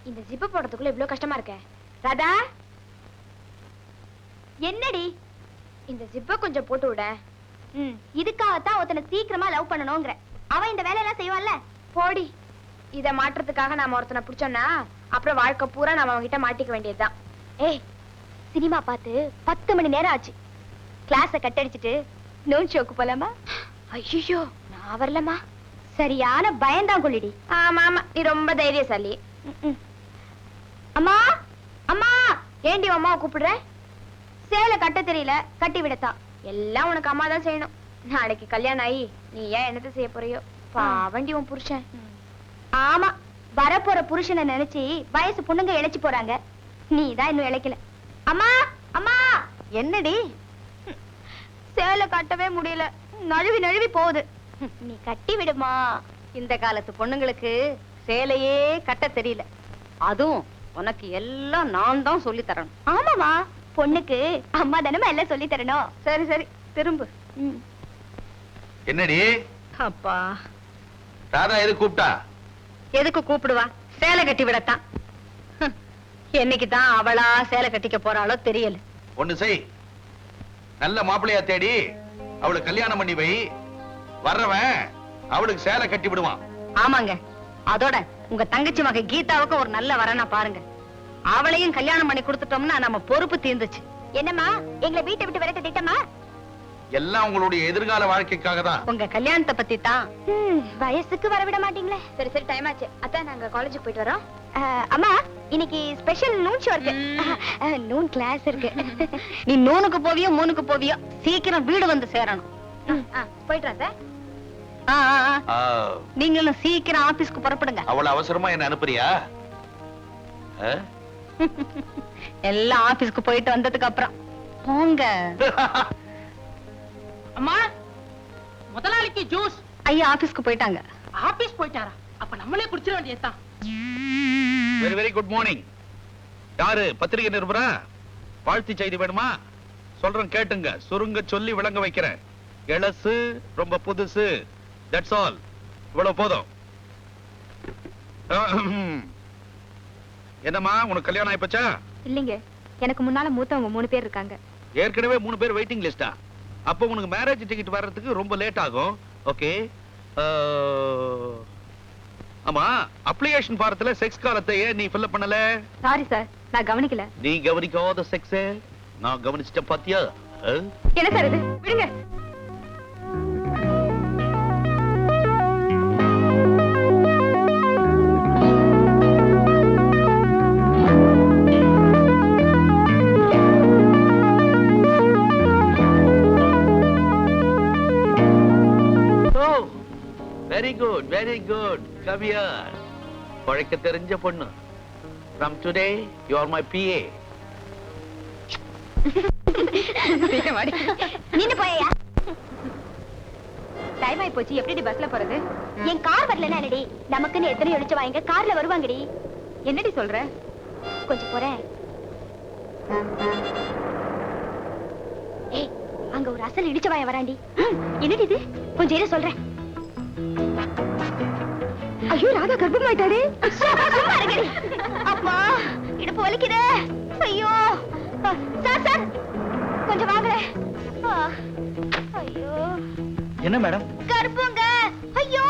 இந்த ஜிப்பு போடுறதுக்குள்ள இவ்வளவு கஷ்டமா இருக்க. ராதா, என்னடி இந்த ஜிப்ப கொஞ்சம் போட்டு விட. இதுக்காகத்தான் ஒருத்தனை சீக்கிரமா லவ் பண்ணணும்ங்கற. அவன் இந்த வேலையெல்லாம் செய்வான்ல. போடி. இத மாற்றத்துக்காக நாம ஒருத்தனை பிடிச்சோம்னா அப்புறம் வாழ்க்கை பூரா நாம அவங்கிட்ட மாட்டிக்க வேண்டியதுதான். ஏய், சினிமா பார்த்து 10 மணி நேரம் ஆச்சு. கிளாஸ கட்டடிச்சிட்டு நோன் ஷோக்கு போலாமா? ஐயோ, நான் வரலமா. சரியான பயந்தான் கொள்ளிடி. ஆமா ஆமா, நீ ரொம்ப தைரியசாலி. அம்மா அம்மா, ஏண்டி அம்மாவை கூப்பிடுற? சேலை கட்ட தெரியல, கட்டி விடத்தான். எல்லாம் உனக்கு அம்மா தான் செய்யணும். நாளைக்கு கல்யாணம் ஆகி நீ ஏன் என்னத்தை செய்ய போறியோ? பாவண்டி உன் புருஷன். ஆமா, வரப்போற புருஷனை நினைச்சு வயசு பொண்ணுங்க இழைச்சு போறாங்க. நீ தான் இன்னும் இழைக்கல. அம்மா அம்மா. என்னடி? சேலை கட்டவே முடியல, நழுவி நழுவி போகுது. நீ கட்டி விடுமா. இந்த காலத்து பொண்ணுங்களுக்கு சேலையே கட்ட தெரியல. அதுவும் உனக்கு எல்லாம் நான் தான் சொல்லி தரணும். ஆமாமா, பொண்ணுக்கு அம்மா தானமா எல்லாம் சொல்லி தரணும். சரி சரி, திரும்பு. என்னடி அப்பா, ராதா எது கூப்பிட்டா? எதுக்கு கூப்பிடுவா? சேலை கட்டி விடத்தான். என்னைக்கு தான் அவளா சேலை கட்டிக்க போறாளோ தெரியல. ஒண்ணு செய், நல்ல மாப்பிள்ளையா தேடி அவளுக்கு கல்யாணம் பண்ணி வை. வர்றவன் அவளுக்கு சேலை கட்டி விடுவான். ஆமாங்க, அதோட உங்க தங்கச்சி மக கீதாவுக்கு ஒரு நல்ல வரனா பாருங்க. அவளையும் கல்யாணம் பண்ணி கொடுத்துட்டோம்னா நம்ம பொறுப்பு தீர்ந்துச்சு. என்னம்மா, எங்களை வீட்டை விட்டு விரட்ட திட்டமா? எல்லாம் உங்களுடைய எதிர்கால வாழ்க்கைக்காக தான். உங்க கல்யாணத்தை பத்தி தான். வயசுக்கு வரவிட மாட்டீங்களே. சரி சரி, டைம் ஆச்சு. அதான் நாங்க காலேஜுக்கு போயிட்டு வரோம். அம்மா, இன்னைக்கு ஸ்பெஷல் நூன் ஷோ இருக்கு. நூன் கிளாஸ் இருக்கு. நீ நூனுக்கு போவியோ மூணுக்கு போவியோ, சீக்கிரம் வீடு வந்து சேரணும். போயிட்டு வரேன். நீங்களும் சீக்கிரம் ஆபீஸ்க்கு புறப்படுங்க. அவ்வளவு அவசரமா என்ன அனுப்புறியா? எல்லாம் ஆபீஸ்க்கு போயிட்டு வந்ததுக்கு அப்புறம் போங்க. அம்மா, முதலாளிக்கு ஜூஸ். ஐயா ஆபீஸ்க்கு போயிட்டாங்க. ஆபீஸ் போயிட்டாரா? அப்ப நம்மளே குடிச்சிட வேண்டியதுதான். Very very good morning. யாரு பத்திரிகை நிருபரா? வாழ்த்து செய்தி வேணுமா? சொல்றேன் கேட்டுங்க, சுருங்க சொல்லி விளங்க வைக்கிறேன். எழசு, ரொம்ப புதுசு. That's all. இவ்வளவு போதும். என்னம்மா, உனக்கு கல்யாணம் ஆயிப்போச்சா? இல்லைங்க, எனக்கு முன்னால மூத்தவங்க 3 பேர் இருக்காங்க. ஏற்கனவே 3 பேர் வெயிட்டிங் லிஸ்டா? அப்ப உனக்கு மேரேஜ் டிக்கெட் வர்றதுக்கு ரொம்ப லேட் ஆகும். ஓகே. ஆமா, அப்ளிகேஷன் ஃபாரத்துல செக்ஸ் காலத்தை ஏன் நீ ஃபில் பண்ணல? சாரி சார், நான் கவனிக்கல. நீ கவனிக்காத செக்ஸ் நான் கவனிச்சிட்டேன் பாத்தியா? என்ன சார் இது? விடுங்க. Very good very good. Come here. பழைக்க தெரிஞ்ச பொண்ணு. From today you are my PA. நின்னு போயா. டைம் ஆயி போச்சு. எப்படி பஸ்ல போறது? என் கார் வரலனா என்னடி? நமக்குன்னு எத்தனை எழுச்சு வாங்க கார்ல வருவாங்கடி. என்னடி சொல்ற? கொஞ்சம் போறேன். ஏய், அங்க ஒரு அசல் இடிச்ச வாய வராண்டி. என்னடி இது? கொஞ்சம் இரு சொல்றேன். ஐயோ, ராதா கர்ப்பமாயிட்டாரு. சும்மா இருங்கடி. அப்பா, இடுப்பு வலிக்குதே. ஐயோ சார் சார், கொஞ்சம் வாங்க. ஐயோ, என்ன மேடம்? கர்ப்பங்க. ஐயோ,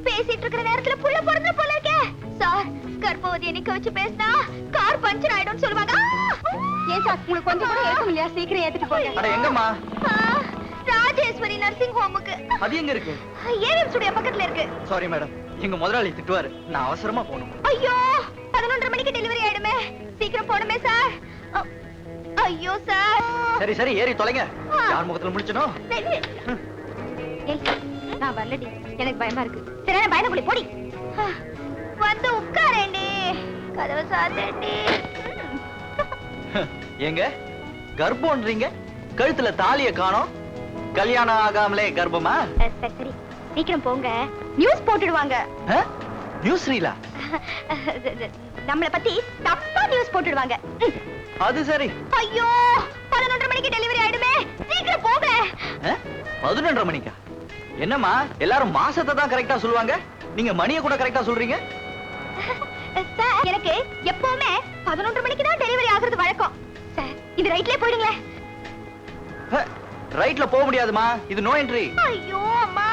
பேசிட்டு இருக்கிற நேரத்துல புள்ள பிறந்த போல இருக்கே. சார், கர்ப்பவதியை நிக்க வச்சு பேசினா கார் பஞ்சர் ஆயிடும்னு சொல்லுவாங்க. ஏன் சார், உங்களுக்கு கொஞ்சம் கூட ஏற்கும் இல்லையா? சீக்கிரம் ஏத்துட்டு போங்க. அட எங்கம்மா? ராஜேஸ்வரி நர்சிங் ஹோமுக்கு. அது எங்க இருக்கு? ஏஎம் ஸ்டுடியோ பக்கத்துல இருக்கு. சாரி மேடம், எங்க முதலாளி திட்டுவாரு. நான் அவசரமா போகணும். ஐயோ, 11:30 மணிக்கு டெலிவரி ஆயிடுமே. சீக்கிரம் போணுமே சார். ஐயோ சார். சரி சரி, ஏறி தொலைங்க. யார் முகத்துல முடிச்சனோ? நான் வரலடி, எனக்கு பயமா இருக்கு. சரி, நான் பயந்து போடி. வந்து உட்காரேண்டி, கதவை சாத்தேண்டி. ஏங்க கர்ப்பம்ன்றீங்க, கழுத்துல தாலிய காணோம். கல்யாணம் ஆகாமலே கர்ப்பமா? சரி சரி, சீக்கிரம் போங்க. நியூஸ் போட்டுடுவாங்க. நியூஸ் ரீலா? நம்மளை பத்தி தப்பா நியூஸ் போட்டுடுவாங்க. அது சரி. ஐயோ, 11:30 மணிக்கு டெலிவரி ஆயிடுமே. சீக்கிரம் போங்க. 11:30 மணிக்கா? என்னம்மா, எல்லாரும் மாசத்தை தான் கரெக்டா சொல்லுவாங்க, நீங்க மணியை கூட கரெக்டா சொல்றீங்க. சார் எனக்கு எப்பவுமே 11 மணிக்கு தான் டெலிவரி ஆகுறது வழக்கம். சார் இது ரைட்லயே போயிடுங்களேன். ரைட்ல போக முடியாதுமா, இது நோ என்ட்ரி. ஐயோ அம்மா,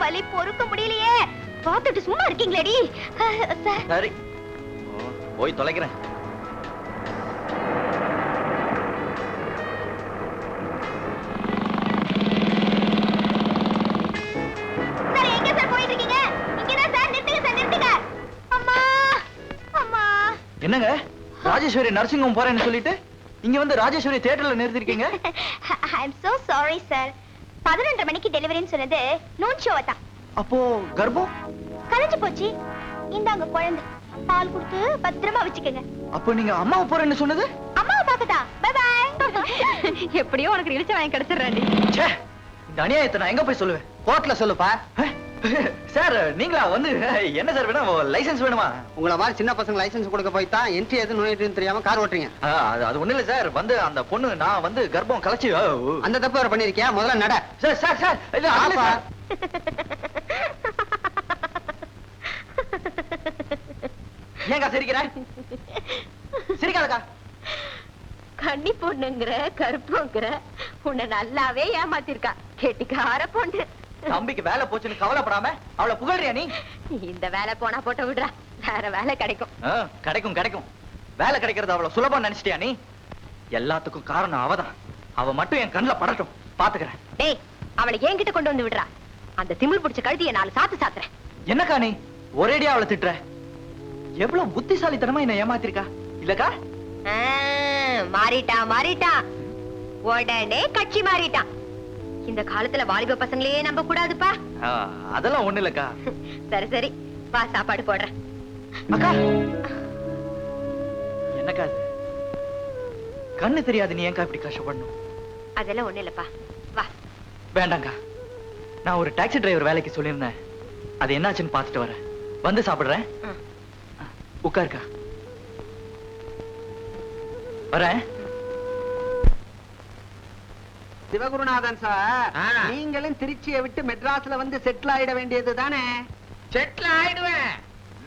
வலி பொறுக்க முடியலையே. பார்த்துட்டு சும்மா இருக்கீங்களேடி. சார் சரி, போய் தொலைக்கிறேன். சார் எங்க சார் போயிட்டு இருக்கீங்க? இங்கதான் சார், நிறுத்துங்க சார், நிறுத்துங்க. அம்மா அம்மா. என்னங்க ராஜேஸ்வரி நர்சிங் ஹோம் போறேன்னு சொல்லிட்டு இங்க வந்து ராஜேஸ்வரி தியேட்டர்ல நிறுத்திருக்கீங்க? ஐ அம் சோ சாரி சார். 11 மணிக்கு டெலிவரின்னு சொன்னது நூன் ஷோ தான். அப்போ கர்ப்பம் கலைஞ்சு போச்சு. இந்தாங்க குழந்தை, பால் கொடுத்து பத்திரமா வச்சுக்கோங்க. அப்போ நீங்க அம்மாவை போறேன்னு சொன்னது? அம்மாவை பார்க்கதா. By by. எப்படியோ உனக்கு இழுச்ச வாங்கி கிடைச்சிடுறேன்டி. ச்சே, இந்த அநியாயத்தை நான் எங்க போய் சொல்லுவேன்? கோர்ட்ல சொல்லுப்பா. சார் நீங்களா வந்து என்ன சார் வேணும்? லைசென்ஸ் வேணுமா? உங்களை மாதிரி சின்ன பசங்க லைசென்ஸ் கொடுக்க போய் தான் என்ட்ரி எது நோ என்ட்ரின்னு தெரியாம கார் ஓட்டுறீங்க. அது ஒண்ணு இல்ல சார், வந்து அந்த பொண்ணு நான் வந்து கர்ப்பம் கலைச்சு அந்த தப்பு வேற பண்ணிருக்கியா? முதல்ல நட. சார் சார் சார் இது அல்ல ஆப்பா. சார். ஏங்கா சிரிக்கிற? சிரிக்காதக்கா. கன்னி பொண்ணுங்கிற கருப்புங்கிற உன்னை நல்லாவே ஏமாத்திருக்கா. கெட்டிக்கார பொண்ணு. தம்பிக்கு வேலை போச்சுன்னு கவலைப்படாம அவளை புகழ்றியா நீ? இந்த வேலை போனா போட்ட விடுறா, வேற வேலை கிடைக்கும். கிடைக்கும் கிடைக்கும். வேலை கிடைக்கிறது அவ்வளவு சுலபம் நினைச்சிட்டியா நீ? எல்லாத்துக்கும் காரணம் அவதான். அவ மட்டும் என் கண்ணுல படட்டும், பாத்துக்கிறேன். டேய், அவளை என்கிட்ட கொண்டு வந்து விடுறா. அந்த திமிர் பிடிச்ச கழுதியை 4 சாத்து சாத்துறேன். என்னக்கா நீ ஒரேடியா அவளை திட்டுற? எவ்வளவு புத்திசாலித்தனமா என்ன ஏமாத்திருக்கா இல்லக்கா? மாறிட்டான். உடனே கட்சி மாறிட்டான். இந்த காலத்துல வாலிப பசங்களே நம்ப கூடாதுப்பா. அதெல்லாம் ஒண்ணு இல்லக்கா. சரி சரி, வா சாப்பாடு போடுறேன். அக்கா என்னக்கா அது? கண்ணு தெரியாது, நீ ஏன்க்கா இப்படி கஷ்டப்படணும்? அதெல்லாம் ஒண்ணு இல்லப்பா, வா. வேண்டாங்கா, நான் ஒரு டாக்ஸி டிரைவர் வேலைக்கு சொல்லியிருந்தேன். அது என்னாச்சுன்னு பாத்துட்டு வரேன், வந்து சாப்பிடுறேன். உட்காருக்கா, வரேன். சிவகுருநாதன் சார், நீங்களும் திருச்சியை விட்டு மெட்ராஸ்ல வந்து செட்டில் ஆயிட வேண்டியது தானே? செட்டில் ஆயிடுவேன்.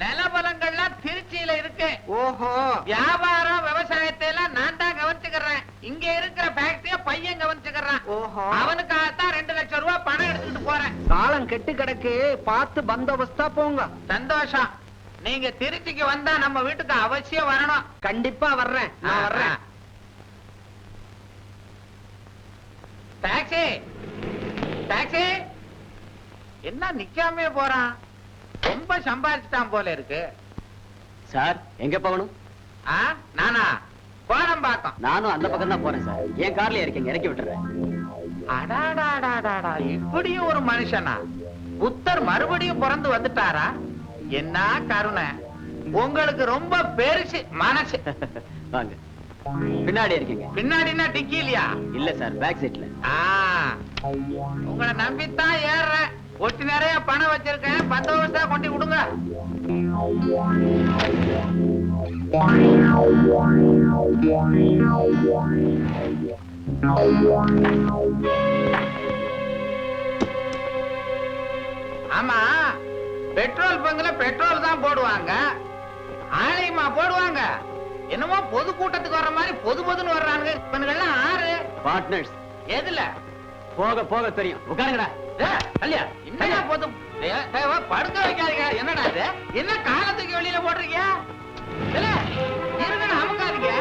நிலபலங்கள்லாம் திருச்சியில இருக்கு. ஓஹோ. வியாபாரம் விவசாயத்தை எல்லாம் நான் தான் கவனிச்சுக்கிறேன். இங்க இருக்கிற ஃபேக்டரிய பையன் கவனிச்சுக்கிறான். ஓஹோ. அவனுக்காகத்தான் 2 லட்சம் ரூபாய் பணம் எடுத்துட்டு போறேன். காலம் கெட்டு கிடக்கு, பார்த்து பந்தோபஸ்தா போங்க. சந்தோஷம். நீங்க திருச்சிக்கு வந்தா நம்ம வீட்டுக்கு அவசியம் வரணும். கண்டிப்பா வர்றேன், நான் வர்றேன். Taxi taxi. என்ன நிக்காமே போறான்? ரொம்ப சம்பாதிச்சுட்டான் போல இருக்கு. சார் எங்க போகணும்? நானா கோடம்பாக்கம். நானும் அந்த பக்கம் தான் போறேன் சார். என் கார்ல இருக்கீங்க, இறக்கி விட்டுறேன். அடாடாடாடாடா, இப்படியும் ஒரு மனுஷனா? புத்தர் மறுபடியும் பிறந்து வந்துட்டாரா? என்ன கருணை! உங்களுக்கு ரொம்ப பெருசு மனசு. வாங்க, பின்னாடி இருக்கீங்க. பின்னாடினா டிக்கி இல்லையா? இல்ல சார், பேக் சீட்ல. உங்களை நம்பித்தான் ஏறுறேன். ஒட்டி நிறைய பணம் வச்சிருக்கேன், பந்தோபஸ்தா கொண்டு கொடுங்க. ஆமா, பெட்ரோல் பங்குல பெட்ரோல் தான் போடுவாங்க, ஆலயமா போடுவாங்க. என்னமோ பொது கூட்டத்துக்கு வர்ற மாதிரி பொதுன்னு வர்றாங்க. இவனுங்கெல்லாம் ஆறு பார்ட்னர்ஸ். எதுல? போக போக தெரியும். உட்காருங்கடா. கல்யா என்னடா போதும் படுக்க வைக்காதீங்க. என்னடா இது? என்ன காலத்துக்கு வெளியில போடுறீங்க? இருங்க, அமுக்காதீங்க.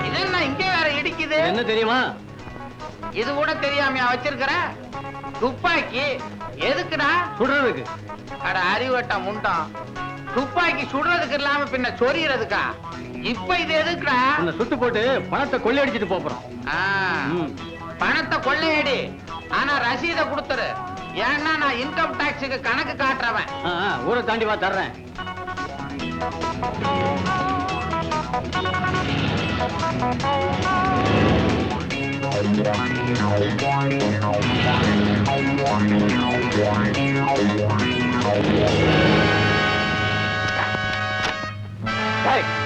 இதென்ன இங்கே வேற இடிக்குது? என்ன தெரியுமா? இது கூட தெரியாமையா வச்சிருக்கிற? துப்பாக்கி எதுக்குடா? சுடுறதுக்கு. அட அறிவட்ட முண்டம், துப்பாக்கி சுடுறதுக்கு இல்லாம பின்ன சொரியறதுக்கா? இப்ப இது எதுக்குடா? உன்னை சுட்டு போட்டு பணத்தை கொள்ளையடிச்சிட்டு போறோம். பணத்தை கொள்ளையடி, ஆனா ரசீதை கொடுத்துரு. ஏன்னா நான் இன்கம் டாக்ஸுக்கு கணக்கு காட்டுறவன். ஊரை தாண்டி வா, தர்றேன்.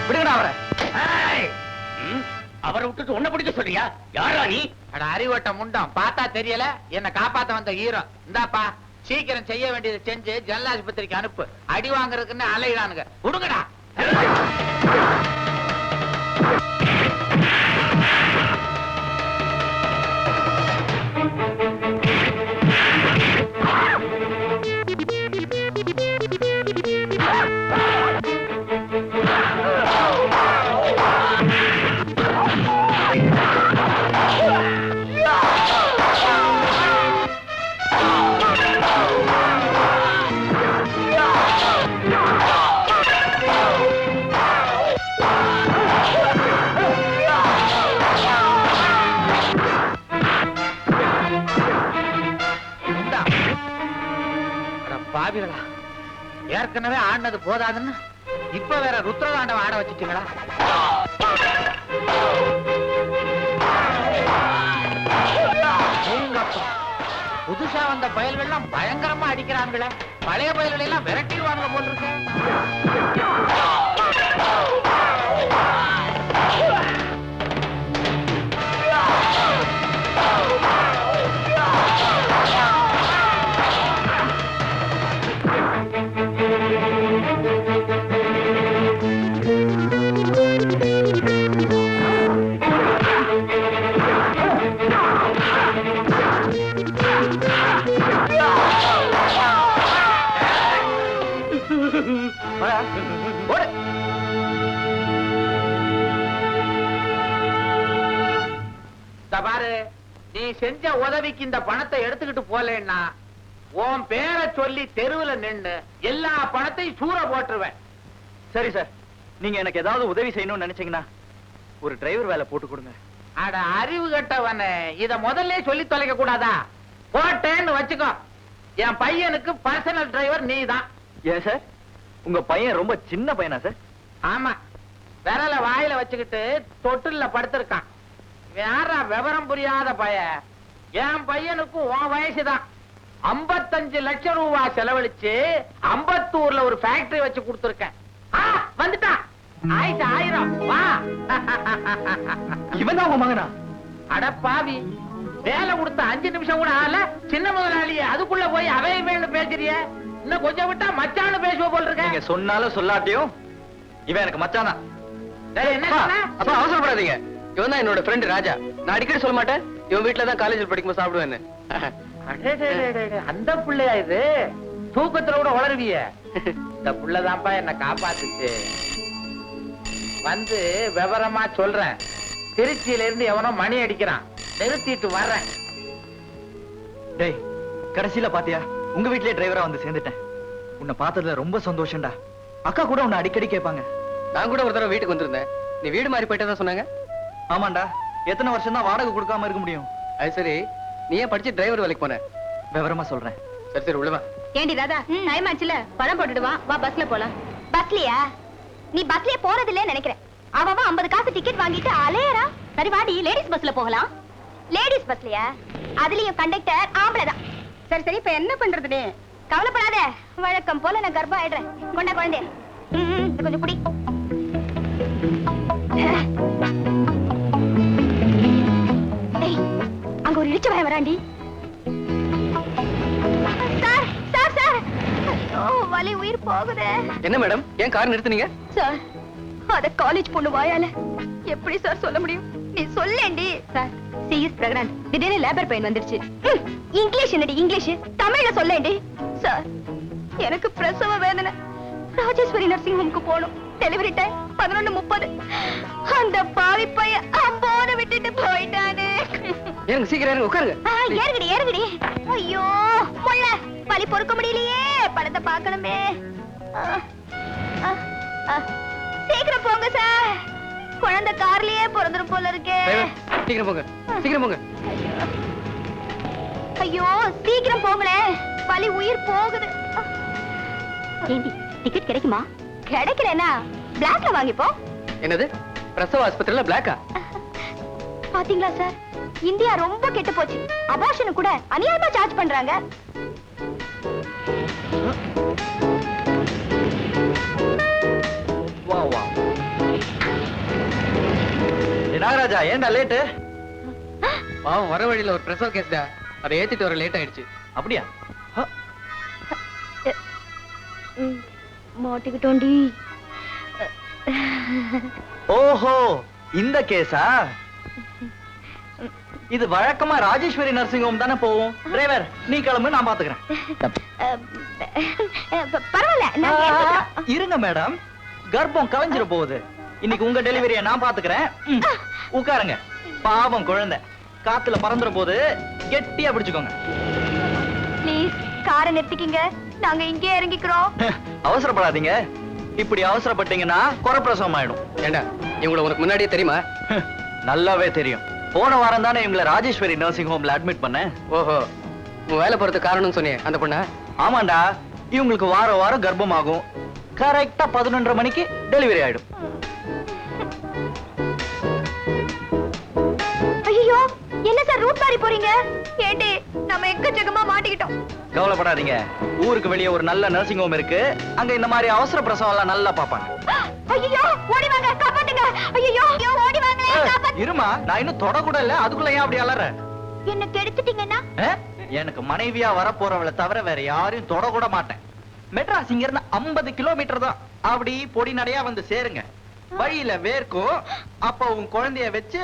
விடுங்கடா அவரை. அவரை விட்டுட்டு உன்னை பிடிக்க சொல்றியா? யாரா நீ? அட அறிவட்ட முண்டம், பார்த்தா தெரியல? என்ன காப்பாத்த வந்த ஹீரோ. இந்தாப்பா, சீக்கிரம் செய்ய வேண்டியதை செஞ்சு ஜல்லாஸ்பத்திரிக்கு அனுப்பு. அடி வாங்குறதுக்குன்னு அலையிடானுங்க. விடுங்கடா. பாவிகளா, ஏற்கனவே ஆடினது போதாதுன்னு இப்ப வேற ருத்ரதாண்டவ ஆட வச்சுட்டீங்களா? புதுசா வந்த பயல்கள்லாம் பயங்கரமா அடிக்கிறாங்களே. பழைய பயல்களை எல்லாம் விரட்டிடுவாங்க போல் இருக்கு. பாரு, நீ செஞ்ச உதவிக்கு இந்த பணத்தை எடுத்துக்கிட்டு போலேன்னா உன் பேரை சொல்லி தெருவுல நின்னு எல்லா பணத்தையும் சூற போட்டுருவேன். சரி சார், நீங்க எனக்கு ஏதாவது உதவி செய்யணும்னு நினைச்சீங்கன்னா ஒரு டிரைவர் வேலை போட்டு கொடுங்க. அட அறிவு கட்டவனே, இத முதல்ல சொல்லி தொலைக்க கூடாதா? போட்டேன்னு வச்சுக்கோ, என் பையனுக்கு பர்சனல் டிரைவர் நீதான். ஏன் சார், உங்க பையன் ரொம்ப சின்ன பையனா சார்? ஆமா, விரல வாயில வச்சுக்கிட்டு தொட்டில்ல படுத்திருக்கான். யாரா விவரம் புரியாத பையன்? என் பையனுக்கும் உன் வயசுதான். 55 லட்சம் ரூபாய் செலவழிச்சு அம்பத்தூர்ல ஒரு ஃபேக்டரி வச்சு கொடுத்திருக்கேன். வந்துட்டான். ஆயிட்டு 1000. வா. இவன் தான் உங்க மகனா? அட பாவி, வேலை கொடுத்த 5 நிமிஷம் கூட ஆகல, சின்ன முதலாளியே அதுக்குள்ள போய் அவையவேன்னு பேசுறிய. இன்னும் கொஞ்சம் விட்டா மச்சான்னு பேசுவ போல் இருக்க. நீங்க சொன்னாலும் சொல்லாட்டியும் இவன் எனக்கு மச்சான் தான். என்ன சொன்ன? அப்ப அவசரப்படாதீங்க. இவன் தான் என்னோட ஃப்ரெண்ட் ராஜா. நான் அடிக்கடி சொல்ல மாட்டேன், இவன் வீட்டுல தான் காலேஜில் படிக்கும்போது சாப்பிடுவேன்னு. அந்த பிள்ளையா இது? தூக்கத்துல கூட உளருவிய? இந்த புள்ளதான்ப்பா என்ன காப்பாத்துச்சு. வந்து விவரமா சொல்றேன். திருச்சியில இருந்து எவனோ மணி அடிக்கிறான், நிறுத்திட்டு வர்றேன். டேய், கடைசியில பாத்தியா, உங்க வீட்லயே டிரைவரா வந்து சேர்ந்துட்டேன். உன்னை பார்த்ததுல ரொம்ப சந்தோஷம்டா. அக்கா கூட உன்னை அடிக்கடி கேட்பாங்க. நான் கூட ஒரு தடவை வீட்டுக்கு வந்திருந்தேன். நீ வீடு மாறி போயிட்டதா சொன்னாங்க. ஆமாண்டா, எத்தனை வருஷம் தான் வாடகை கொடுக்காம இருக்க முடியும்? அது சரி, நீ ஏன் படிச்சு டிரைவர் வேலைக்கு போன? விவரமா சொல்றேன். சரி சரி, உள்ளவா. ஏண்டி ராதா, டைம் ஆச்சுல, பழம் போட்டுடுவான். வா, பஸ்ல போலாம். பஸ்லயா? நீ பஸ்லயே போறது இல்லையே நினைக்கிறேன். அவன் 50 காசு டிக்கெட் வாங்கிட்டு அலையறா. சரி வாடி, லேடிஸ் பஸ்ல போகலாம். லேடிஸ் பஸ்லயா? அதுலயும் கண்டக்டர் ஆம்பளைதான். சரி சரி, இப்ப என்ன பண்றது? நீ கவலைப்படாத, வழக்கம் போல நான் கர்ப்பம் ஆயிடுறேன். கொண்டா குழந்தை, கொஞ்சம் குடி. அங்க ஒரு இடிச்ச பயம் வராண்டி. சார் சார் சார், ஐயோ வலி, உயிர் போகுதே. என்ன மேடம், ஏன் கார் நிறுத்துனீங்க? சார், அத காலேஜ் பொண்ணு வாயால எப்படி சார் சொல்ல முடியும்? நீ சொல்லேண்டி. Sir, she is pregnant. திடீர்னு லேபர் பெயின் வந்துருச்சு. இங்கிலீஷ் என்னடி இங்கிலீஷ்? தமிழ்ல சொல்லேண்டி. சார், எனக்கு பிரசவ வேதனை. ராஜேஸ்வரி நர்சிங் ஹோம்க்கு போகணும். Delivery time 11:30. அந்த பாவி பையன் அம்போன விட்டுட்டு போயிட்டானே. ஏங்க சீக்கிரம் ஏறுங்க, உட்காருங்க. ஏறுகடி ஏறுகடி. ஐயோ முள்ள, வலி பொறுக்க முடியலையே. படத்தை பார்க்கணுமே. சீக்கிரம் போங்க சார், குழந்தை கார்லயே பிறந்துரும் போல இருக்கே. சீக்கிரம் போங்க, சீக்கிரம் போங்க. ஐயோ சீக்கிரம் போங்களே, வலி உயிர் போகுது. ஏண்டி, டிக்கெட் கிடைக்குமா? கிடைக்கலனா பிளாக்ல வாங்கிப்போ. என்னது, பிரசவ ஆஸ்பத்திரியில பிளாக்கா? பாத்தீங்களா சார், இந்தியா ரொம்ப கெட்டு போச்சு. அபார்ஷன் கூட அநியாயமா சார்ஜ் பண்றாங்க. வா வா. நாகராஜா ஏன்டா லேட்டு? பாவம் வர வழியில ஒரு பிரசவ கேஸ்டா, அதை ஏத்திட்டு வர லேட் ஆயிடுச்சு. அப்படியா? மாட்டிக்கிட்டோண்டி. ஓஹோ, இந்த கேஸா? இது வழக்கமா ராஜேஸ்வரி நர்சிங் ஹோம் தானே போவோம். டிரைவர் நீ கிளம்பு, நான் பாத்துக்கிறேன். பரவாயில்ல, நான் ஏத்துக்கிறேன். இருங்க மேடம், கர்ப்பம் கலைஞ்சிட போகுது. இன்னைக்கு உங்க டெலிவரியை நான் பாத்துக்கிறேன். உட்காருங்க. பாவம் குழந்தை காத்துல பறந்துற போது கெட்டியா பிடிச்சுக்கோங்க. ப்ளீஸ் காரை நிறுத்திக்கிங்க, நாங்க இங்கே இறங்கிக்கிறோம். அவசரப்படாதீங்க. இப்படி அவசரப்பட்டீங்கன்னா குறப்பிரசவம் ஆயிடும். ஏண்டா இவங்களை உனக்கு முன்னாடியே தெரியுமா? நல்லாவே தெரியும். போன வாரம் தானே இவங்களை ராஜேஸ்வரி நர்சிங் ஹோம்ல அட்மிட் பண்ணேன். ஓஹோ, உன் வேலை போறதுக்கு காரணம்னு சொன்னியே அந்த பொண்ணா? ஆமாண்டா, இவங்களுக்கு வாரம் வாரம் கர்ப்பம் ஆகும். கரெக்டா 11:30 மணிக்கு டெலிவரி ஆயிடும். ஐயோ, என்ன சார் ரூட் மாறி போறீங்க? ஏண்டி நம்ம எக்கச்சக்கமா மாட்டிக்கிட்டோம். கவலைப்படாதீங்க, ஊருக்கு வெளியே ஒரு நல்ல நர்சிங் ஹோம் இருக்கு. அங்க இந்த மாதிரி அவசர பிரசவம் எல்லாம் நல்லா பாப்பாங்க. ஐயோ, ஓடி வாங்க, காப்பாத்துங்க. ஐயோ, ஓடி வாங்க, காப்பாத்து. இருமா, நான் இன்னும் தொட கூட இல்ல, அதுக்குள்ள ஏன் அப்படி அலற? என்ன கெடுத்துட்டீங்கன்னா? எனக்கு மனைவியா வரப்போறவளை தவிர வேற யாரையும் தொட கூட மாட்டேன். மெட்ராஸ் இங்க இருந்து 50 கிலோமீட்டர் தான். அப்படி பொடி நடையா வந்து சேருங்க. வழியில வேர்க்கும். அப்ப உன் குழந்தைய வச்சு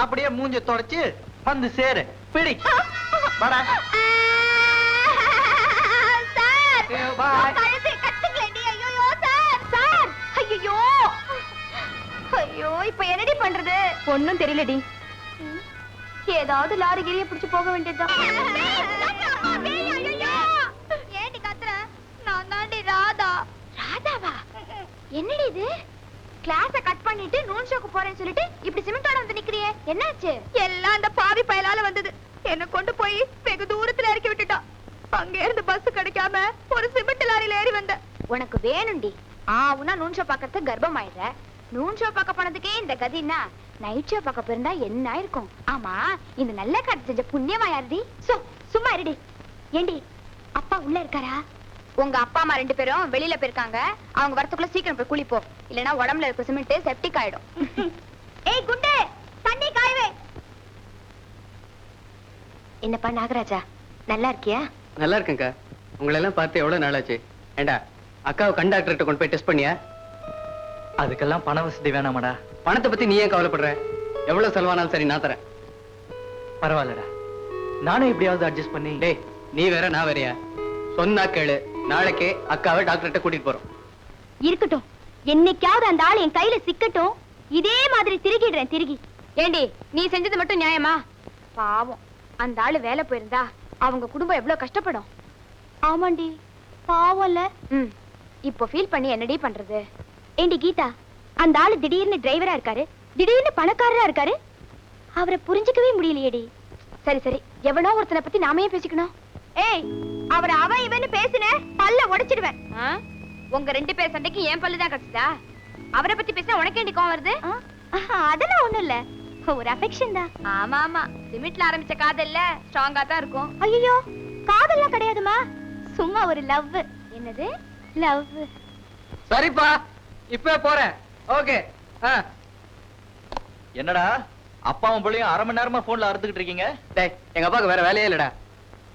அப்படியே மூஞ்ச தொடச்சு வந்து சேரு. பிடி வாடா. சார், கழுத்தை கட்டுங்களேடி. ஐயோ சார், சார். ஐயோ, ஐயோ, இப்ப என்னடி பண்றது? ஒண்ணும் தெரியலடி. ஏதாவது லாரி கிரியை பிடிச்சு போக வேண்டியதுதான். ஏண்டி கத்துற? நான் தாண்டி ராதா. ராதாவா? என்னடி இது? கிளாஸ கட் பண்ணிட்டு நூன் ஷோக்கு போறேன்னு சொல்லிட்டு இப்படி சிமெண்டோட வந்து நிக்கிறியே, என்னாச்சு? எல்லாம் அந்த பாவி பயலால வந்தது. என்ன கொண்டு போய் வெகு தூரத்துல இறக்கி விட்டுட்டான். அங்க இருந்து பஸ் கிடைக்காம ஒரு சிமெண்ட் லாரியில ஏறி வந்த. உனக்கு வேணும்டி. உன்னா நூன் ஷோ பாக்கறதுக்கு கர்ப்பம் ஆயிடுற. நூன் ஷோ பார்க்க போனதுக்கே இந்த கதின்னா நைட் ஷோ பார்க்க போயிருந்தா என்ன இருக்கும்? ஆமா, இந்த நல்ல காட்டு செஞ்ச புண்ணியமா யாருடி? சும்மா இருடி. ஏண்டி அப்பா உள்ள இருக்காரா? உங்க அப்பா அம்மா 2 பேரும் வெளியில போயிருக்காங்க. அவங்க வரத்துக்குள்ள சீக்கிரம் போய் குளிப்போ, இல்லனா உடம்புல இருக்க சிமெண்ட் செப்டிக் ஆயிடும். ஏய் குண்டே, தண்ணி காயவே. என்னப்பா நாகராஜா, நல்லா இருக்கியா? நல்லா இருக்கேன்க்கா. உங்களை எல்லாம் பார்த்து எவ்வளவு நாள் ஆச்சு. ஏண்டா அக்காவை கண்டாக்டர்கிட்ட கொண்டு போய் டெஸ்ட் பண்ணியா? அதுக்கெல்லாம் பண வசதி வேணாமடா. பணத்தை பத்தி நீ ஏன் கவலைப்படுற? எவ்வளவு செலவானாலும் சரி நான் தரேன். பரவாயில்லடா, நானே எப்படியாவது அட்ஜஸ்ட் பண்ணி. டேய், நீ வேற நான் வேறயா? சொன்னா கேளு, நாளைக்கே அக்காவை டாக்டர்கிட்ட கூட்டிட்டு போறோம். இருக்கட்டும், என்னைக்காவது அந்த ஆள் என் கையில சிக்கட்டும். இதே மாதிரி திருகிடுறேன் திருகி. ஏண்டி நீ செஞ்சது மட்டும் நியாயமா? பாவம், அந்த ஆளு வேலை போயிருந்தா அவங்க குடும்பம் எவ்வளவு கஷ்டப்படும். ஆமாண்டி, பாவம்ல. இப்போ ஃபீல் பண்ணி என்னடி பண்றது? ஏண்டி கீதா, அந்த ஆளு திடீர்னு டிரைவரா இருக்காரு, திடீர்னு பணக்காரரா இருக்காரு. அவரை புரிஞ்சுக்கவே முடியலையேடி. சரி சரி, எவனோ ஒருத்தனை பத்தி நாமே பேசிக்கணும். ஏய், அவரை அவன் இவன்னு பேசின பல்ல உடைச்சிடுவேன். உங்க 2 பேர் சண்டைக்கு என் பல்லுதான் கிடைச்சதா? அவரை பத்தி பேசினா உனக்கு ஏண்டி கோவம் வருது? அதெல்லாம் ஒண்ணும் இல்ல, ஒரு அஃபெக்ஷன் தான். ஆமா ஆமா, சிமெண்ட்ல ஆரம்பிச்ச காதல்ல ஸ்ட்ராங்கா தான் இருக்கும். ஐயோ, காதல்லாம் கிடையாதுமா, சும்மா ஒரு லவ். என்னது லவ்? சரிப்பா, இப்ப போறேன். ஓகே. என்னடா அப்பாவும் பிள்ளையும் 1/2 மணி நேரமா போன்ல அறுத்துக்கிட்டு இருக்கீங்க? டேய், எங்க அப்பாவுக்கு வேற வேலையே இல்லடா.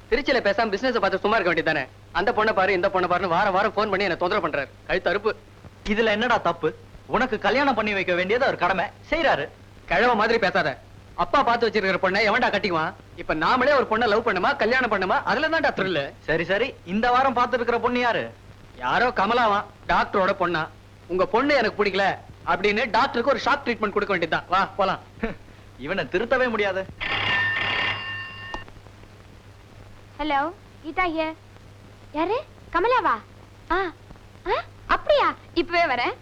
திருச்சியில பேசாம பிசினஸ் பார்த்து சும்மா இருக்க வேண்டியதானே. அந்த பொண்ணை பாரு இந்த பொண்ணை பாருன்னு வாரம் வாரம் போன் பண்ணி என்ன தொந்தரவு பண்றாரு. கழுத்து அறுப்பு. இதுல என்னடா தப்பு? உனக்கு கல்யாணம் பண்ணி வைக்க வேண்டியது அவர் கடமை, செய்யறாரு. கிழவ மாதிரி பேசாத. அப்பா பார்த்து வச்சிருக்கிற பொண்ணை எவன்டா கட்டிக்குவான்? இப்ப நாமளே ஒரு பொண்ணை லவ் பண்ணுமா, கல்யாணம் பண்ணுமா, அதுல தான்டா த்ரில். சரி சரி, இந்த வாரம் பார்த்து இருக்கிற பொண்ணு யாரு? யாரோ கமலாவா, டாக்டரோட பொண்ணா. உங்க பொண்ணு எனக்கு பிடிக்கல அப்படின்னு டாக்டருக்கு ஒரு ஷாக் ட்ரீட்மெண்ட் கொடுக்க வேண்டியதுதான். வா போலாம். இவனை திருத்தவே முடியாது. Hello, Geetha here. யாரு? கமலாவா? அப்படியா? இப்பவே வரேன்.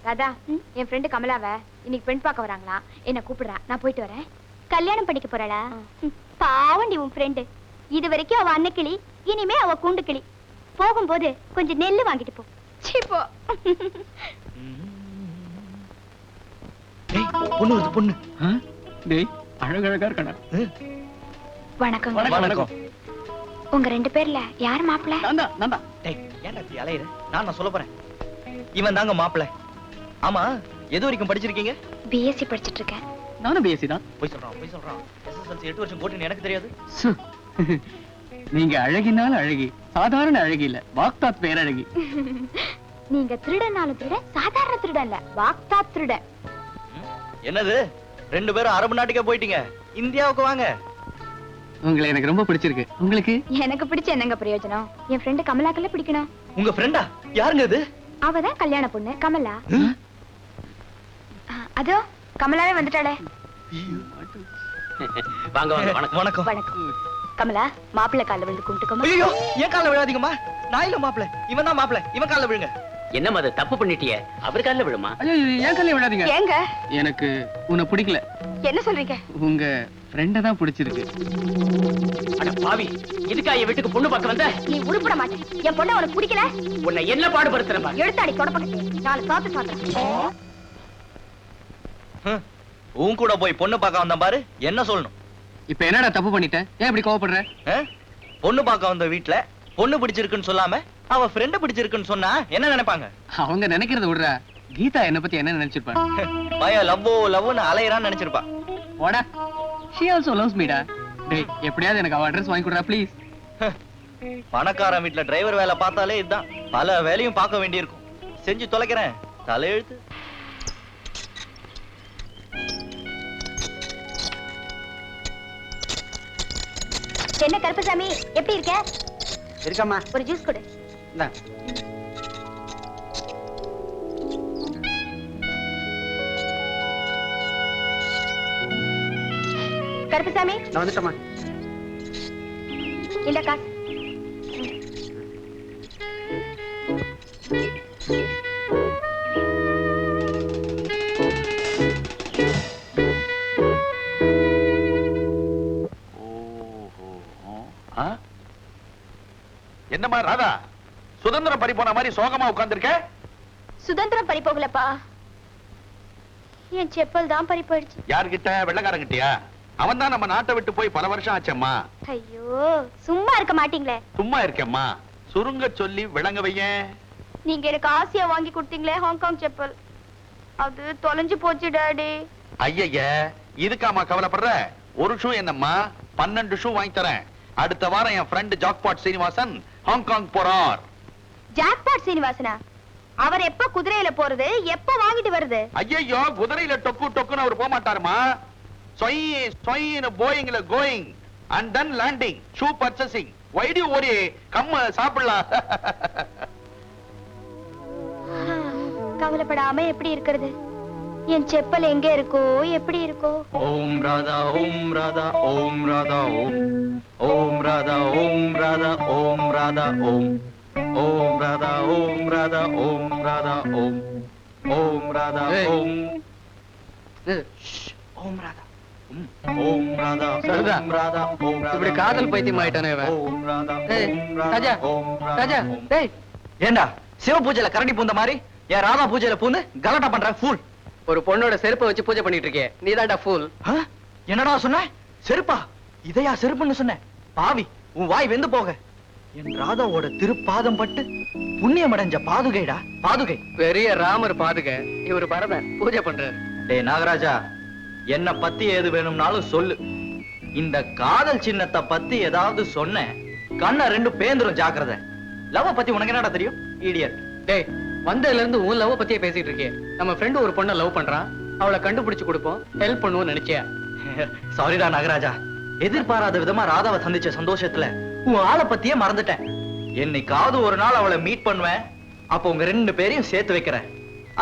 ராதா, என் ஃப்ரெண்டு கமலாவ இன்னைக்கு பெண் பார்க்க வராங்களா, என்ன கூப்பிடுறா. நான் போயிட்டு வரேன். கல்யாணம் பண்ணிக்க போறாளா? பாவண்டி உன் ஃப்ரெண்டு. இது வரைக்கும் அவ அன்னக்கிளி, இனிமே அவ கூண்டு கிளி. போகும்போது கொஞ்சம் நெல்லு வாங்கிட்டு போ. போ. பொண்ணு வருது, பொண்ணு. டேய், அழகழகா இருக்கடா. வணக்கம். வணக்கம். உங்க 2 பேர்ல யார் மாப்பிள்ளை? டேய், ஏன்டா இப்படி அலையுற? நான் சொல்ல போறேன். இவன் தாங்க மாப்பிள்ளை. ஆமா, எது வரைக்கும் படிச்சிருக்கீங்க? பிஎஸ்சி படிச்சிட்டு இருக்கேன். நானும் பிஎஸ்சி தான். போய் சொல்றான். எஸ்எஸ்எல்சி 8 வருஷம் போட்டுன்னு எனக்கு தெரியாது. நீங்க அழகினாலும் அழகி, சாதாரண அழகி இல்ல, வாக்தாத் பேரழகி. நீங்க திருடனாலும் திருடன், சாதாரண திருடன் இல்ல, வாக்தா திருடன். என்னது 2 பேரும் அரபு நாட்டுக்கே போயிட்டீங்க, இந்தியாவுக்கு வாங்க. உங்களை எனக்கு ரொம்ப பிடிச்சிருக்கு. உங்களுக்கு? எனக்கு பிடிச்ச என்னங்க பிரயோஜனம்? என் ஃப்ரெண்டு கமலாக்கல்ல பிடிக்கணும். உங்க ஃப்ரெண்டா? யாருங்க அது? அவதான் கல்யாண பொண்ணு கமலா. அதோ கமலாவே வந்துட்டாளே. வாங்க வாங்க. வணக்கம். வணக்கம். வணக்கம். கமலா, மாப்பிள்ளை கால்ல விழுந்து கும்பிட்டுக்கோமா. ஐயோ, ஏன் கால்ல விழாதீங்கம்மா? நான் இல்ல மாப்பிள்ளை, இவன் தான் மாப்பிள்ளை. இவன் கால்ல விழுங்க. என்னம்மா அது, தப்பு பண்ணிட்டியே? அவர் கால்ல விழுமா? ஐயோ, ஏன் கால்ல விழாதீங்க. ஏங்க? எனக்கு உன்னை பிடிக்கல. என்ன சொல்றீங்க? உங்க ஃப்ரெண்ட தான் பிடிச்சிருக்கு. அட பாவி, இதுக்கா என் வீட்டுக்கு பொண்ணு பார்க்க வந்த? நீ உருப்பட மாட்டே. என் பொண்ணை உனக்கு பிடிக்கல? உன்னை என்ன பாடுபடுத்துறப்பா? எடுத்தாடி தொடப்பக்கட்டே. 4 சாத்து சாத்துறேன். உன் கூட போய் பொண்ணு பார்க்க வந்தேன் பாரு, என்ன சொல்லணும்? இப்ப என்னடா தப்பு பண்ணிட்டேன்? ஏன் இப்படி கோவப்படுற? பொண்ணு பார்க்க வந்த வீட்ல பொண்ணு பிடிச்சிருக்குன்னு சொல்லாம அவ ஃப்ரெண்ட் பிடிச்சிருக்குன்னு சொன்னா என்ன நினைப்பாங்க? அவங்க நினைக்கிறத விடுறா. கீதா என்ன பத்தி என்ன நினைச்சிருப்பாங்க? பய லவ்னு அலையறான்னு நினைச்சிருப்பா. போடா. she also loves me டா. டேய், எப்படியாவது எனக்கு அவ அட்ரஸ் வாங்கி கொடுடா ப்ளீஸ். பணக்காரன் வீட்ல டிரைவர் வேலை பார்த்தாலே இதுதான். பல வேலையும் பார்க்க வேண்டியிருக்கும். செஞ்சு தொலைக்கிறேன். தலையெழுத்து. என்ன கருப்பசாமி, எப்படி இருக்க? இருக்கம்மா. ஒரு ஜூஸ் கொடு. இந்தா. கருப்பசாமி, நான் வந்துட்டேம்மா. இல்ல காசு. என்னம்மா ராதா, சுதந்திரம் பறி போன மாதிரி சோகமா உட்கார்ந்திருக்க? சுதந்திரம் பறி போகலப்பா, என் செப்பல் தான் பறி போயிடுச்சு. யார்கிட்ட? வெள்ளக்காரங்கிட்டயா? அவன் தான் நம்ம நாட்டை விட்டு போய் பல வருஷம் ஆச்சம்மா. ஐயோ, சும்மா இருக்க மாட்டீங்களே. சும்மா இருக்கேம்மா, சுருங்க சொல்லி விளங்க வையேன். நீங்க எனக்கு ஆசையா வாங்கி கொடுத்தீங்களே ஹாங்காங் செப்பல், அது தொலைஞ்சு போச்சு டாடி. ஐய, இதுக்காமா கவலைப்படுற? ஒரு ஷூ என்னம்மா, 12 ஷூ வாங்கி தரேன். அடுத்த வாரம் என் ஃப்ரெண்ட் ஜாக்பாட் சீனிவாசன் ஹாங்காங் போறார். ஜாக்பாட் சீனிவாசனா? அவர் எப்ப குதிரையில போறது, எப்ப வாங்கிட்டு வருது? ஐயோ, குதிரையில டொக்கு டொக்குன்னு அவர் போக மாட்டாருமா. போயிங்ல going and then landing, shoe purchasing. Why do you worry? கம்ம சாப்பிடலாம். கவலைப்படாம எப்படி இருக்கிறது? என் செப்பல் எங்க இருக்கோ, எப்படி இருக்கோ? ஓம் ராதா ஓம் ராதா ஓம் ராதா ஓம் ஓம் ராதா ஓம் ராதா ஓம் ராதா ஓம் ஓம் ராதா ஓம் ராதா ஓம் ராதா ஓம் ஓம் ராதா ஓம் ஓம் ராதா ஓம் ராதா ஓம் ராதா ஓம் ராதா. இப்படி காதல் பைத்தியம் ஆயிட்டானே இவன். ஓம் ராதா ஏய், ஓம் ராஜா, ராதா ஓம் ராஜா, ராதா. டேய். ஏண்டா சிவ பூஜையில கரடி பூந்த மாதிரி என் ராதா பூஜையில பூந்து கலாட்டா பண்ற ஃபூல். ஒரு பொண்ணோட செருப்பை வச்சு பூஜை பண்ணிட்டு இருக்கே, நீதான்டா ஃபூல். என்னடா சொன்ன? செருப்பா? இதையா செருப்புன்னு சொன்ன? பாவி, உன் வாய் வெந்து போக. என் ராதாவோட திருப்பாதம் பட்டு புண்ணியம் அடைஞ்ச பாதுகைடா, பாதுகை. பெரிய ராமர் பாதுக, இவரு பரதன் பூஜை பண்றாரு. டேய் நாகராஜா, என்ன பத்தி ஏது வேணும்னாலும் சொல்லு. இந்த காதல் சின்னத்தை பத்தி ஏதாவது சொன்ன கண்ணை 2 பேந்துரும், ஜாக்கிரதை. லவ் பத்தி உனக்கு என்னடா தெரியும், இடியட்? டேய், வந்ததுல இருந்து உன் லவ் பத்தியே பேசிட்டு இருக்கே. நம்ம ஃப்ரெண்ட் ஒரு பொண்ணை லவ் பண்றான், அவளை கண்டுபிடிச்சு கொடுப்போம், ஹெல்ப் பண்ணுவோம் நினைச்சியா? சாரிடா நாகராஜா, எதிர்பாராத விதமா ராதாவை சந்திச்ச சந்தோஷத்துல உன் ஆளை பத்தியே மறந்துட்டேன். என்னைக்காவது ஒரு நாள் அவளை மீட் பண்ணுவேன், அப்ப உங்க 2 பேரையும் சேர்த்து வைக்கிறேன்.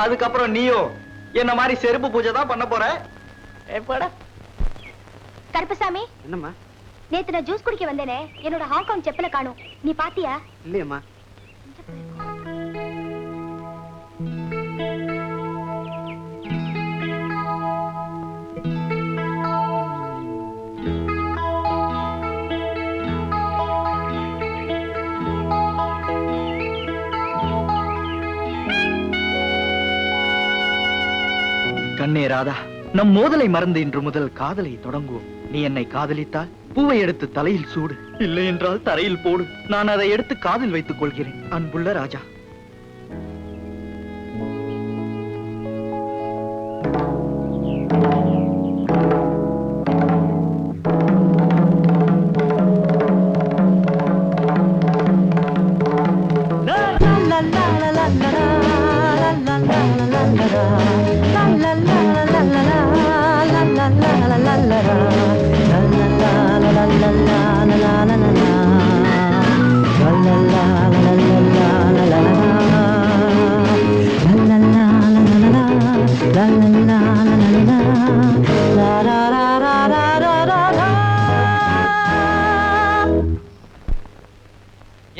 அதுக்கப்புறம் நீயோ என்ன மாதிரி செருப்பு பூஜை தான் பண்ண போற. எப்படா? கருப்பசாமி, என்னம்மா? நேத்து நான் ஜூஸ் குடிக்க வந்தேனே, என்னோட ஹாங்காங் செப்பலை காணோம். நீ பாத்தியா? இல்லையம்மா. கண்ணே ராதா, நம் மோதலை மறந்து இன்று முதல் காதலை தொடங்குவோம். நீ என்னை காதலித்தால் பூவை எடுத்து தலையில் சூடு, இல்லை என்றால் தரையில் போடு. நான் அதை எடுத்து காதில் வைத்துக் கொள்கிறேன், அன்புள்ள ராஜா.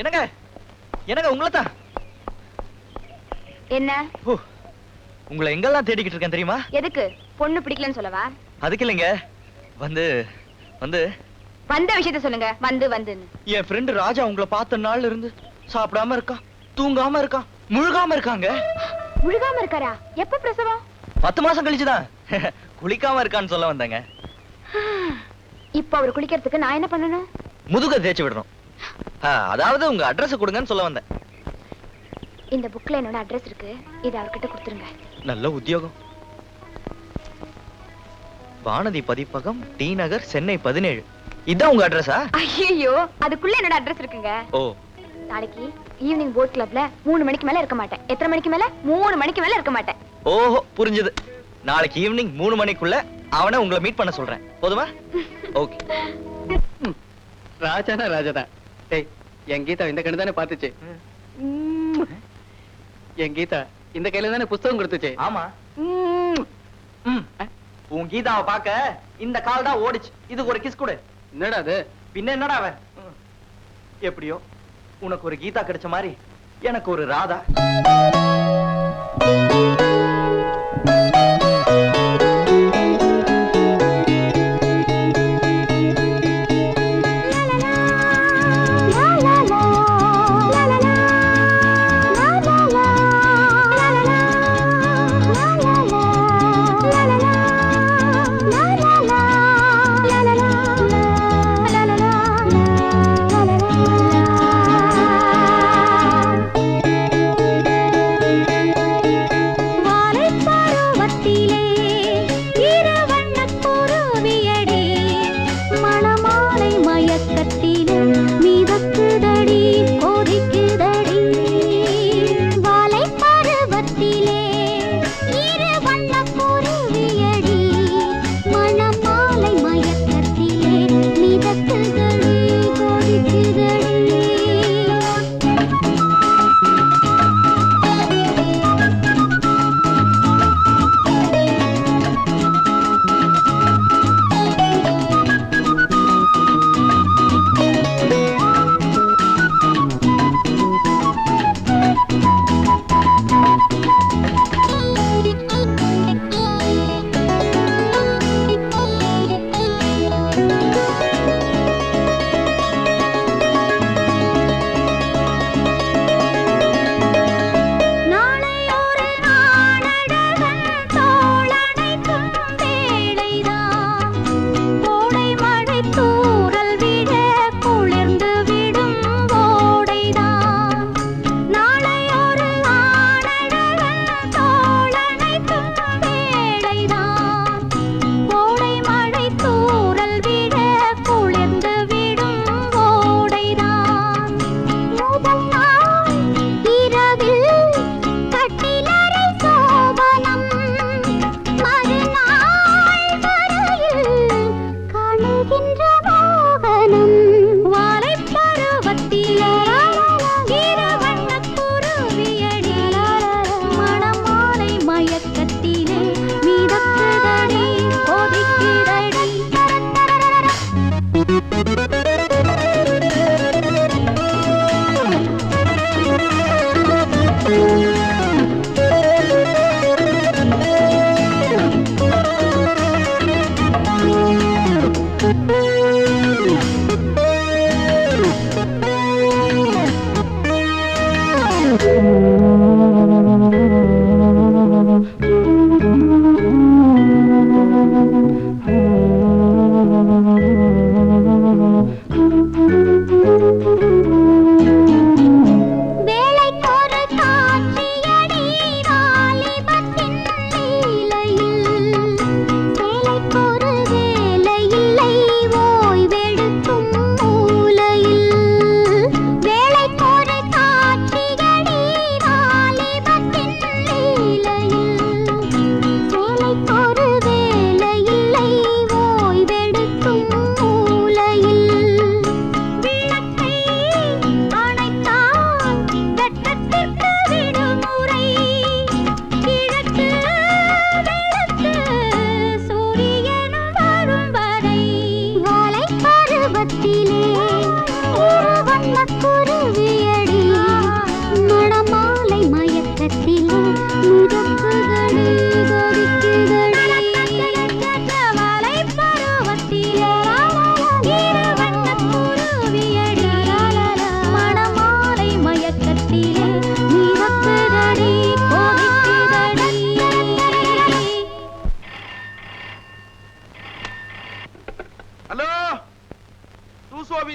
என்னங்க என்னங்க உங்களைத்தான். என்ன உங்களை எங்கெல்லாம் தேடிக்கிட்டு இருக்கேன் தெரியுமா? எதுக்கு? பொண்ணு பிடிக்கலன்னு சொல்லவா? அதுக்கு இல்லைங்க, வந்து வந்து வந்த விஷயத்த சொல்லுங்க. வந்துன்னு என் ஃப்ரெண்டு ராஜா உங்களை பார்த்த நாள்ல இருந்து சாப்பிடாம இருக்கான், தூங்காம இருக்கான், முழுகாம இருக்காங்க. முழுகாம இருக்காரா? எப்ப பிரசவம்? 10 மாசம் கழிச்சுதான். குளிக்காம இருக்கான்னு சொல்ல வந்தேங்க. இப்ப அவர் குளிக்கிறதுக்கு நான் என்ன பண்ணணும்? முதுக தேய்ச்சி விடணும். அதாவது உங்க அட்ரஸ் கொடுங்கன்னு சொல்ல வந்தேன். இந்த புக்ல என்னோட அட்ரஸ் இருக்கு, இத அவர்கிட்ட கொடுத்துருங்க. நல்ல உத்தியோகம். வானதி பதிப்பகம், டி நகர், சென்னை 17. இதான் உங்க அட்ரஸா? ஐயோ, அதுக்குள்ள என்னோட அட்ரஸ் இருக்குங்க. ஓ. நாளைக்கு ஈவினிங் போட் கிளப்ல 3 மணிக்கு மேல இருக்க மாட்டேன். எத்தனை மணிக்கு மேல? 3 மணிக்கு மேல இருக்க மாட்டேன். ஓஹோ, புரிஞ்சது. நாளைக்கு ஈவினிங் 3 மணிக்குள்ள அவனை உங்களை மீட் பண்ண சொல்றேன். போதுமா? ஓகே. ராஜானா ராஜாதான். டேய், என் கீதா இந்த கண்ணு தானே பாத்துச்சு. என் கீதா இந்த கையில தானே புஸ்தகம் கொடுத்துச்சு. ஆமா. உன் கீதாவை பார்க்க இந்த கால் தான் ஓடிச்சு. இதுக்கு ஒரு கிஸ் கொடு. என்னடா அது? பின்ன என்னடா அவன்? எப்படியோ உனக்கு ஒரு கீதா கிடைச்ச மாதிரி எனக்கு ஒரு ராதா. La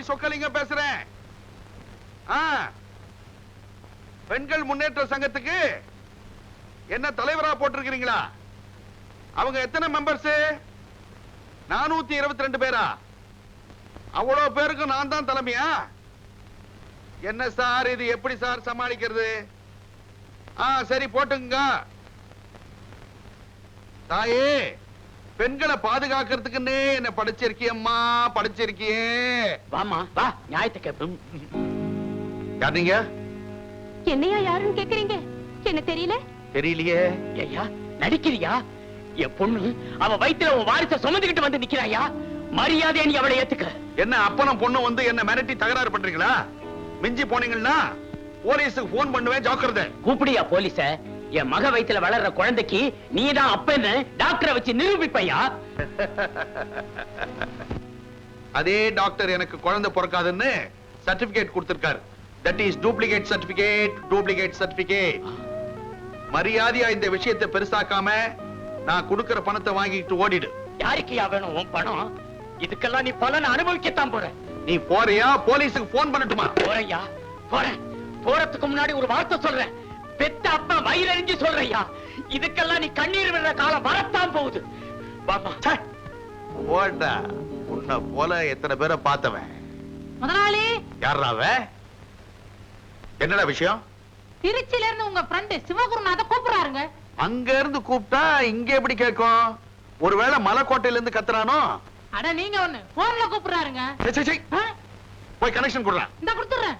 சொக்கலிங்கம் பேசுறேன். பெண்கள் முன்னேற்ற சங்கத்துக்கு என்ன தலைவரா போட்டிருக்கிறீங்களா? அவங்க எத்தனை மெம்பர்ஸ்? 422 பேரா? அவ்வளவு பேருக்கு நான் தான் தலைமையா? என்ன சார் இது, எப்படி சார் சமாளிக்கிறது? சரி போட்டுங்க. தாயே, பெண்களை பாதுகாக்கிறதுக்குன்னே என்ன படிச்சிருக்கியம்மா, படிச்சிருக்கியே. வாமா வா, நியாயத்தை கேப்போம். யார் நீங்க? என்னையா யாருன்னு கேக்குறீங்க? என்ன தெரியல? தெரியலையே. ஐயா நடிக்கிறியா? என் பொண்ணு அவ வயித்துல உன் வாரிச சுமந்துகிட்டு வந்து நிக்கிறாயா? மரியாதை நீ அவளை ஏத்துக்க. என்ன அப்பனும் பொண்ணு வந்து என்ன மிரட்டி தகராறு பண்றீங்களா? மிஞ்சி போனீங்கன்னா போலீஸுக்கு போன் பண்ணுவேன், ஜாக்கிரதை. கூப்பிடியா போலீஸ? என் மக வயித்துல வளர்ற குழந்தைக்கு நீதான் அப்பன்னு டாக்டரை வச்சு நிரூபிப்பையா? அதே டாக்டர் எனக்கு குழந்தை பிறக்காதுன்னு சர்டிபிகேட் கொடுத்திருக்காரு. That is duplicate certificate, duplicate certificate. மரியாதையா இந்த விஷயத்தை பெருசாக்காம நான் கொடுக்கிற பணத்தை வாங்கிட்டு ஓடிடு. யாருக்குயா வேணும் உன் பணம்? இதுக்கெல்லாம் நீ பலனை அனுபவிக்கத்தான் போற. நீ போறியா? போலீஸுக்கு போன் பண்ணட்டுமா? போறையா? போறேன். போறதுக்கு முன்னாடி ஒரு வார்த்தை சொல்றேன். பெத்த அப்பா வயிறறிஞ்சு சொல்றையா, இதுக்கெல்லாம் நீ கண்ணீர் விடுற காலம் வரத்தான் போகுது. வாமா. போடா, உன்னை போல எத்தனை பேரை பார்த்தவன். முதலாளி, யாராவ? என்னடா விஷயம்? திருச்சியில இருந்து உங்க ஃப்ரெண்ட் சிவகுருநாத கூப்பிடுறாருங்க. அங்க இருந்து கூப்பிட்டா இங்க எப்படி கேட்கும்? ஒருவேளை மலைக்கோட்டையில இருந்து கத்துறானோ? அட நீங்க ஒண்ணு போன்ல கூப்பிடுறாருங்க. சே, சே, சே. போய் கனெக்ஷன் கொடுறேன். இந்த கொடுத்துறேன்.